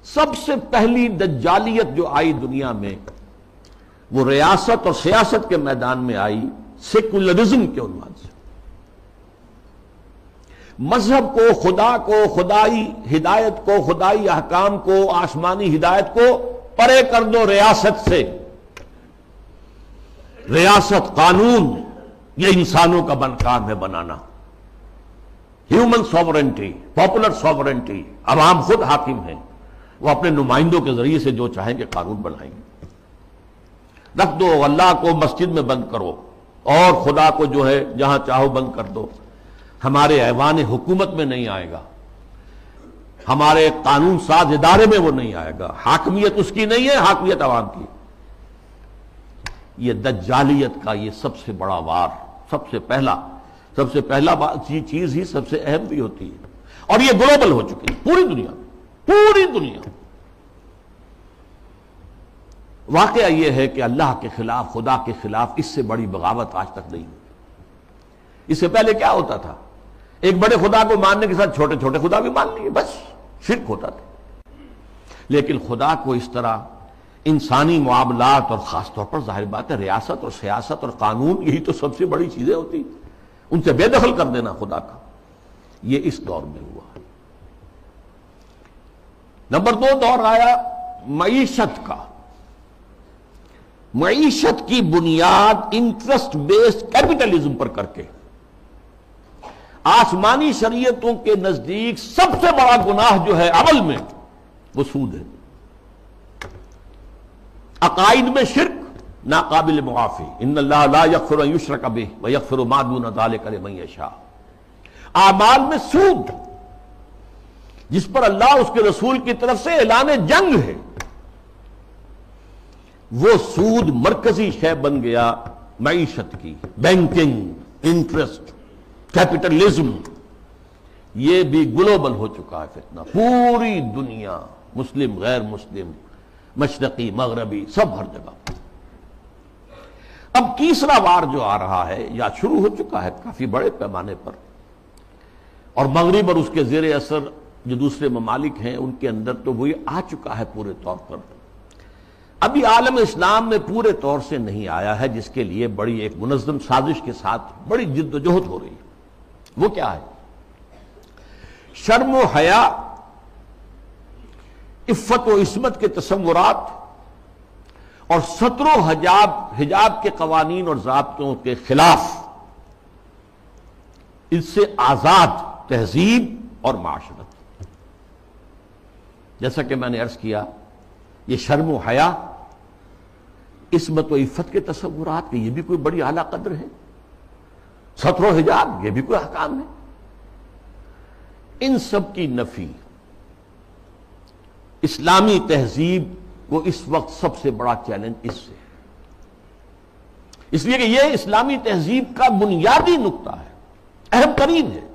سب سے پہلی دجالیت جو آئی دنیا میں وہ ریاست اور سیاست کے میدان میں آئی سیکولرزم کے عنوان سے. مذہب کو، خدا کو، خدائی ہدایت کو، خدائی احکام کو، آسمانی ہدایت کو پرے کر دو ریاست سے. ریاست، قانون، یہ انسانوں کا کام ہے بنانا. ہیومن سوورنٹی، پاپولر سوورنٹی، عوام خود حاکم ہیں، وہ اپنے نمائندوں کے ذریعے سے جو چاہیں گے قانون بنائیں گے. رکھ دو اللہ کو مسجد میں بند کرو اور خدا کو جو ہے جہاں چاہو بند کر دو. ہمارے ایوان حکومت میں نہیں آئے گا، ہمارے قانون ساز ادارے میں وہ نہیں آئے گا. حاکمیت اس کی نہیں ہے، حاکمیت عوام کی. یہ دجالیت کا یہ سب سے بڑا وار، سب سے پہلا چیز ہی سب سے اہم بھی ہوتی ہے. اور یہ گلوبل ہو چکی ہے پوری دنیا میں، پوری دنیا. واقعہ یہ ہے کہ اللہ کے خلاف، خدا کے خلاف اس سے بڑی بغاوت آج تک نہیں ہوئی. اس سے پہلے کیا ہوتا تھا؟ ایک بڑے خدا کو ماننے کے ساتھ چھوٹے چھوٹے خدا بھی مان لیے، بس شرک ہوتا تھا. لیکن خدا کو اس طرح انسانی معاملات اور خاص طور پر ظاہر بات ہے ریاست اور سیاست اور قانون، یہی تو سب سے بڑی چیزیں ہوتی، ان سے بے دخل کر دینا خدا کا، یہ اس دور میں ہوا. نمبر 2 دور آیا معیشت کا. معیشت کی بنیاد انٹرسٹ بیسڈ کیپٹلزم پر کر کے. آسمانی شریعتوں کے نزدیک سب سے بڑا گناہ جو ہے عمل میں وہ سود ہے. عقائد میں شرک ناقابل معافی، ان اللہ لا یغفر ان یشرک بہ ویغفر ما دون ذلک لمن یشاء. اعمال میں سود جس پر اللہ اس کے رسول کی طرف سے اعلان جنگ ہے، وہ سود مرکزی شے بن گیا معیشت کی. بینکنگ، انٹرسٹ، کیپٹلزم، یہ بھی گلوبل ہو چکا ہے فتنہ. پوری دنیا، مسلم غیر مسلم، مشرقی مغربی، سب ہر جگہ. اب تیسرا وار جو آ رہا ہے یا شروع ہو چکا ہے کافی بڑے پیمانے پر، اور مغرب اور اس کے زیر اثر جو دوسرے ممالک ہیں ان کے اندر تو وہی آ چکا ہے پورے طور پر. ابھی عالم اسلام میں پورے طور سے نہیں آیا ہے، جس کے لیے بڑی ایک منظم سازش کے ساتھ بڑی جد و جہد ہو رہی ہے. وہ کیا ہے؟ شرم و حیا، عفت و عصمت کے تصورات اور ستر و حجاب کے قوانین اور ضابطوں کے خلاف اس سے آزاد تہذیب اور معاشرت. جیسا کہ میں نے عرض کیا، یہ شرم و حیا، عصمت و عفت کے تصورات، کہ یہ بھی کوئی بڑی اعلیٰ قدر ہے. ستر و حجاب، یہ بھی کوئی احکام ہے. ان سب کی نفی اسلامی تہذیب کو اس وقت سب سے بڑا چیلنج اس سے، اس لیے کہ یہ اسلامی تہذیب کا بنیادی نقطہ ہے، اہم ترین ہے.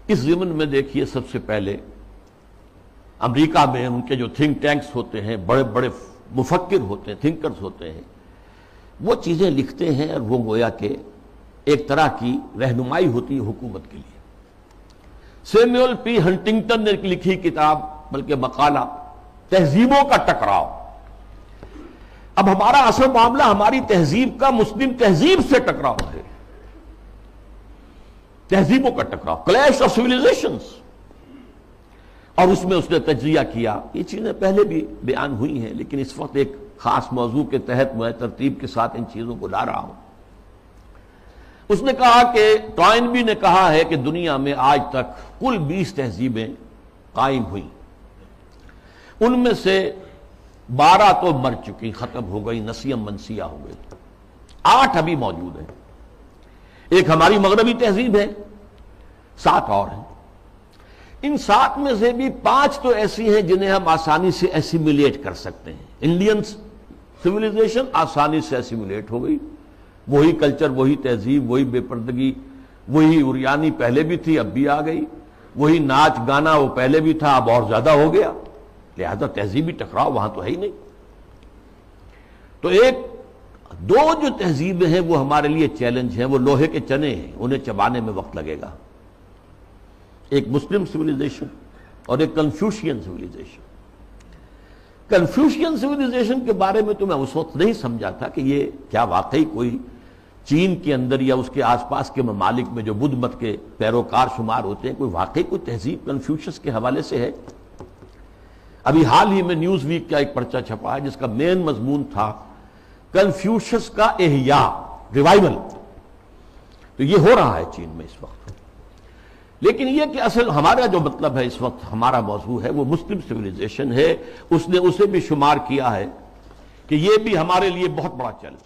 اس ضمن میں دیکھیے، سب سے پہلے امریکہ میں ان کے جو تھنک ٹینکس ہوتے ہیں، بڑے بڑے مفکر ہوتے ہیں، تھنکرز ہوتے ہیں، وہ چیزیں لکھتے ہیں اور وہ گویا کہ ایک طرح کی رہنمائی ہوتی ہے حکومت کے لیے. سیموئل پی ہنٹنگٹن نے لکھی کتاب، بلکہ مقالہ، تہذیبوں کا ٹکراؤ. اب ہمارا اصل معاملہ ہماری تہذیب کا مسلم تہذیب سے ٹکراؤ ہے. تہذیبوں کا ٹکراؤ، کلیش آف سیویلائزیشنز. اور اس میں اس نے تجزیہ کیا. یہ چیزیں پہلے بھی بیان ہوئی ہیں، لیکن اس وقت ایک خاص موضوع کے تحت میں ترتیب کے ساتھ ان چیزوں کو لا رہا ہوں. اس نے کہا کہ ٹوائنبی نے کہا ہے کہ دنیا میں آج تک کل 20 تہذیبیں قائم ہوئیں، ان میں سے 12 تو مر چکی، ختم ہو گئی، نسیم منسیہ ہو گئی. 8 ابھی موجود ہیں. ایک ہماری مغربی تہذیب ہے، 7 اور ہیں. ان 7 میں سے بھی 5 تو ایسی ہیں جنہیں ہم آسانی سے ایسیمیلیٹ کر سکتے ہیں. انڈین سویلائزیشن آسانی سے ایسیمیلیٹ ہو گئی، وہی کلچر، وہی تہذیب، وہی بے پردگی، وہی اریانی پہلے بھی تھی اب بھی آ گئی، وہی ناچ گانا وہ پہلے بھی تھا اب اور زیادہ ہو گیا. لہذا تہذیبی ٹکراؤ وہاں تو ہے ہی نہیں. تو ایک 2 جو تہذیبیں ہیں وہ ہمارے لیے چیلنج ہیں، وہ لوہے کے چنے ہیں، انہیں چبانے میں وقت لگے گا. ایک مسلم سویلائزیشن اور ایک کنفیوشین سویلائزیشن. کنفیوشین سویلائزیشن کے بارے میں تو میں اس وقت نہیں سمجھا تھا کہ یہ کیا واقعی کوئی چین کے اندر یا اس کے آس پاس کے ممالک میں جو بدھ مت کے پیروکار شمار ہوتے ہیں کوئی واقعی کوئی تہذیب کنفیوشس کے حوالے سے ہے. ابھی حال ہی میں نیوز ویک کا ایک پرچہ چھپا ہے جس کا مین مضمون تھا کنفیوشس کا احیاء، ریوائول. تو یہ ہو رہا ہے چین میں اس وقت. لیکن یہ کہ اصل ہمارا جو مطلب ہے اس وقت ہمارا موضوع ہے وہ مسلم سویلائزیشن ہے. اس نے اسے بھی شمار کیا ہے کہ یہ بھی ہمارے لیے بہت بڑا چیلنج